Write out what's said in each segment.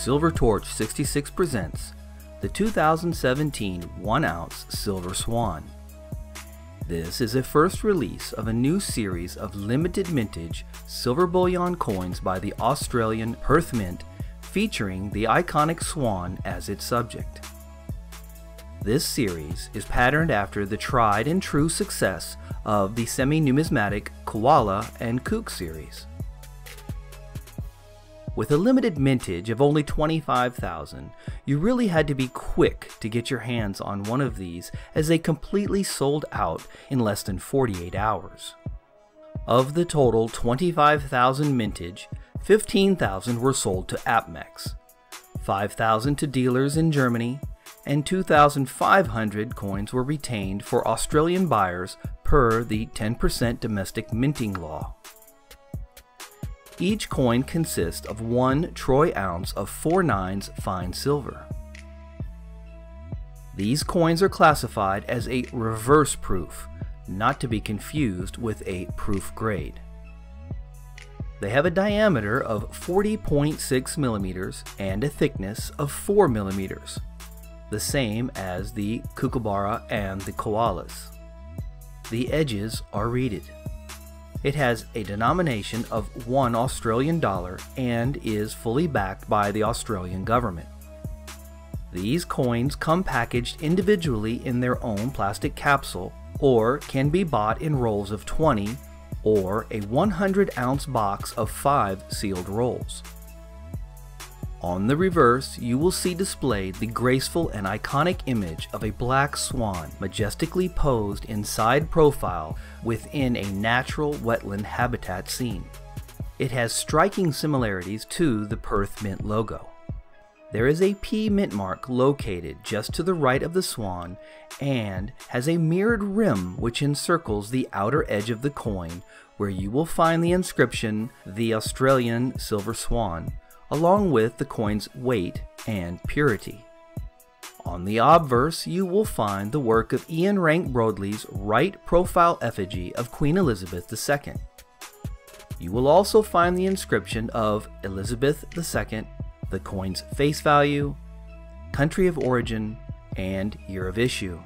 Silver Torch 66 presents the 2017 1-ounce Silver Swan. This is a first release of a new series of limited mintage silver bullion coins by the Australian Perth Mint, featuring the iconic swan as its subject. This series is patterned after the tried and true success of the semi-numismatic Koala and Kook series. With a limited mintage of only 25,000, you really had to be quick to get your hands on one of these, as they completely sold out in less than 48 hours. Of the total 25,000 mintage, 15,000 were sold to APMEX, 5,000 to dealers in Germany, and 2,500 coins were retained for Australian buyers per the 10% domestic minting law. Each coin consists of 1 troy ounce of 4/9 fine silver. These coins are classified as a reverse proof, not to be confused with a proof grade. They have a diameter of 40.6 millimeters and a thickness of 4 millimeters, the same as the kookaburra and the koalas. The edges are reeded. It has a denomination of $1 Australian and is fully backed by the Australian government. These coins come packaged individually in their own plastic capsule, or can be bought in rolls of 20 or a 100-ounce box of 5 sealed rolls. On the reverse, you will see displayed the graceful and iconic image of a black swan majestically posed in side profile within a natural wetland habitat scene. It has striking similarities to the Perth Mint logo. There is a P mint mark located just to the right of the swan and has a mirrored rim which encircles the outer edge of the coin, where you will find the inscription "The Australian Silver Swan," along with the coin's weight and purity. On the obverse, you will find the work of Ian Rank Broadley's right profile effigy of Queen Elizabeth II. You will also find the inscription of Elizabeth II, the coin's face value, country of origin, and year of issue.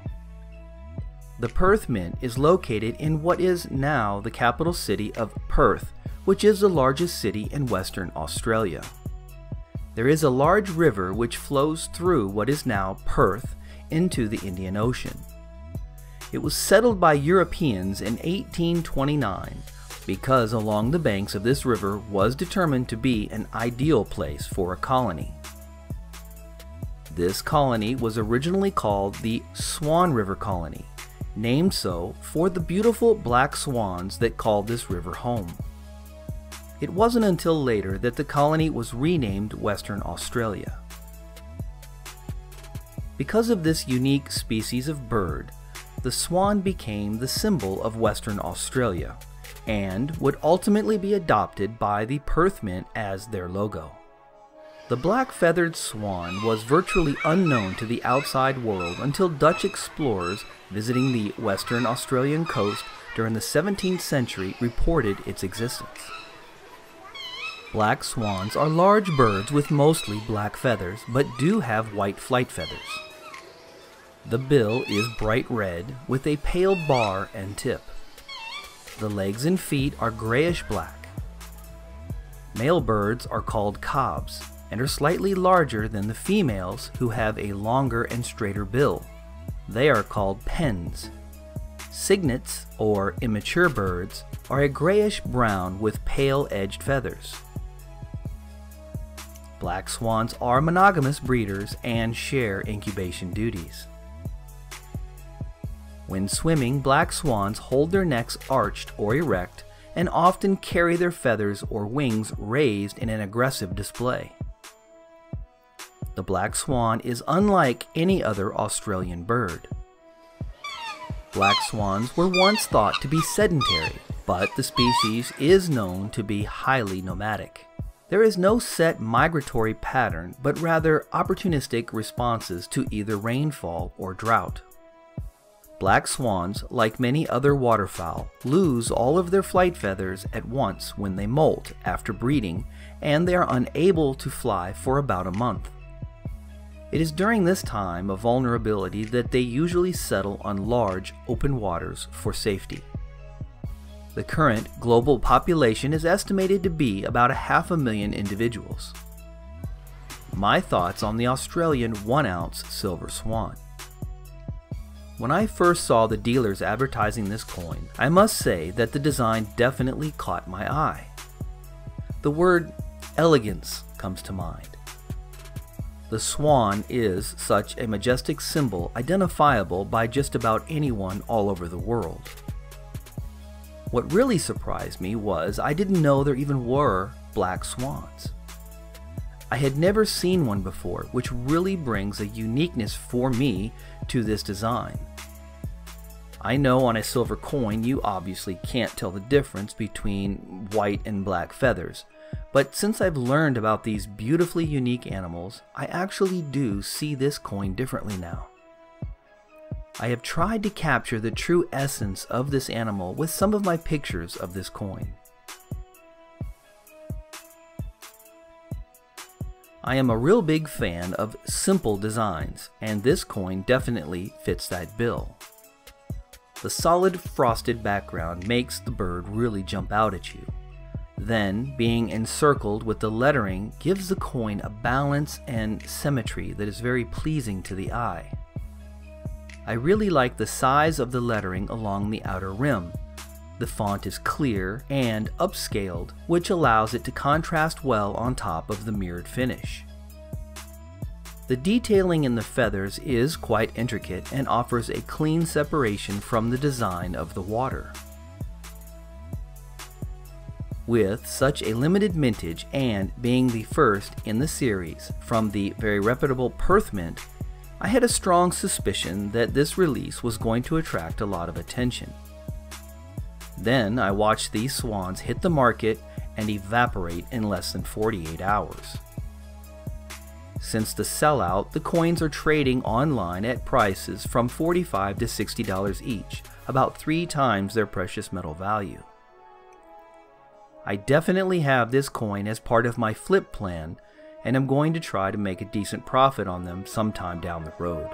The Perth Mint is located in what is now the capital city of Perth, which is the largest city in Western Australia. There is a large river which flows through what is now Perth into the Indian Ocean. It was settled by Europeans in 1829 because along the banks of this river was determined to be an ideal place for a colony. This colony was originally called the Swan River Colony, named so for the beautiful black swans that called this river home. It wasn't until later that the colony was renamed Western Australia. Because of this unique species of bird, the swan became the symbol of Western Australia and would ultimately be adopted by the Perth Mint as their logo. The black feathered swan was virtually unknown to the outside world until Dutch explorers visiting the Western Australian coast during the 17th century reported its existence. Black swans are large birds with mostly black feathers, but do have white flight feathers. The bill is bright red with a pale bar and tip. The legs and feet are grayish black. Male birds are called cobs and are slightly larger than the females, who have a longer and straighter bill. They are called pens. Cygnets, or immature birds, are a grayish brown with pale edged feathers. Black swans are monogamous breeders and share incubation duties. When swimming, black swans hold their necks arched or erect and often carry their feathers or wings raised in an aggressive display. The black swan is unlike any other Australian bird. Black swans were once thought to be sedentary, but the species is known to be highly nomadic. There is no set migratory pattern, but rather opportunistic responses to either rainfall or drought. Black swans, like many other waterfowl, lose all of their flight feathers at once when they molt after breeding, and they are unable to fly for about a month. It is during this time of vulnerability that they usually settle on large, open waters for safety. The current global population is estimated to be about 500,000 individuals. My thoughts on the Australian 1-ounce silver swan. When I first saw the dealers advertising this coin, I must say that the design definitely caught my eye. The word elegance comes to mind. The swan is such a majestic symbol identifiable by just about anyone all over the world. What really surprised me was I didn't know there even were black swans. I had never seen one before, which really brings a uniqueness for me to this design. I know on a silver coin you obviously can't tell the difference between white and black feathers, but since I've learned about these beautifully unique animals, I actually do see this coin differently now. I have tried to capture the true essence of this animal with some of my pictures of this coin. I am a real big fan of simple designs, and this coin definitely fits that bill. The solid frosted background makes the bird really jump out at you. Then, being encircled with the lettering gives the coin a balance and symmetry that is very pleasing to the eye. I really like the size of the lettering along the outer rim. The font is clear and upscaled, which allows it to contrast well on top of the mirrored finish. The detailing in the feathers is quite intricate and offers a clean separation from the design of the water. With such a limited mintage and being the first in the series from the very reputable Perth Mint, I had a strong suspicion that this release was going to attract a lot of attention. Then I watched these swans hit the market and evaporate in less than 48 hours. Since the sellout, the coins are trading online at prices from $45 to $60 each, about 3 times their precious metal value. I definitely have this coin as part of my flip plan, and I'm going to try to make a decent profit on them sometime down the road.